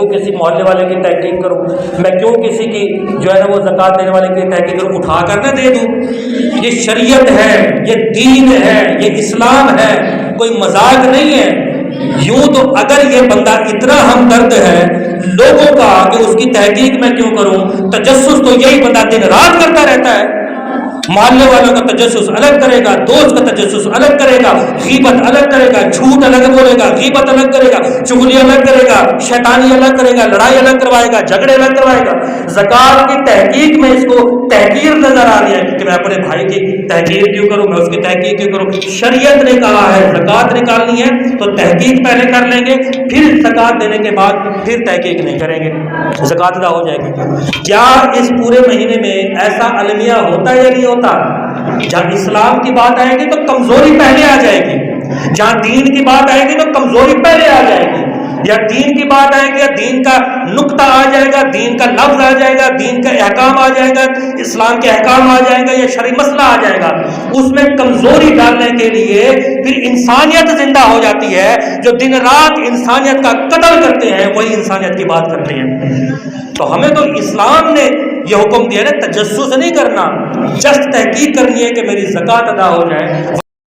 किसी मोहल्ले वाले की तहकीक करूं, मैं क्यों किसी की जो है ना वो ज़कात देने वाले की तहकीक करूं, उठा कर ना दे दूं। ये शरीयत है, ये दीन है, ये इस्लाम है, कोई मजाक नहीं है। यूं तो अगर ये बंदा इतना हमदर्द है लोगों का कि उसकी तहकीक मैं क्यों करूं, तजस्सुस तो यही बंदा दिन रात करता रहता है। मोहल्ले वालों का तजस्सुस अलग करेगा, दोस्त का तजस्सुस अलग करेगा, गीबत अलग करेगा, झूठ अलग बोलेगा, गीबत अलग करेगा, चुगली अलग करेगा, शैतानी अलग करेगा, लड़ाई अलग करवाएगा, झगड़े अलग करवाएगा। ज़कात की तहकीक में इसको तहकीर नजर आ रही है कि मैं अपने भाई की तहकीर क्यों करूं, मैं उसकी तहकीक क्यों करूं। शरीयत ने कहा है ज़कात निकालनी है तो तहकीक पहले कर लेंगे, फिर ज़कात देने के बाद फिर तहकीक नहीं करेंगे, ज़कात अदा हो जाएगी। क्या इस पूरे महीने में ऐसा अलमिया होता है या नहीं होता? जहां इस्लाम की बात आएगी तो कमजोरी पहले आ जाएगी, जहां दीन की बात आएगी तो कमजोरी पहले आ जाएगी, या दीन की बात आएगी या दीन का नुक्ता आ जाएगा, दीन का लफ्ज आ जाएगा, दीन का अहकाम आ जाएगा, इस्लाम के अहकाम आ जाएगा या शरई मसला आ जाएगा। उसमें कमजोरी डालने के लिए फिर इंसानियत जिंदा हो जाती है। जो दिन रात इंसानियत का कत्ल करते हैं वही इंसानियत की बात करते हैं। तो हमें तो इस्लाम ने ये हुक्म दिया है तजस्सुस नहीं करना, जस्ट तहकीक करनी है कि मेरी ज़कात अदा हो जाए।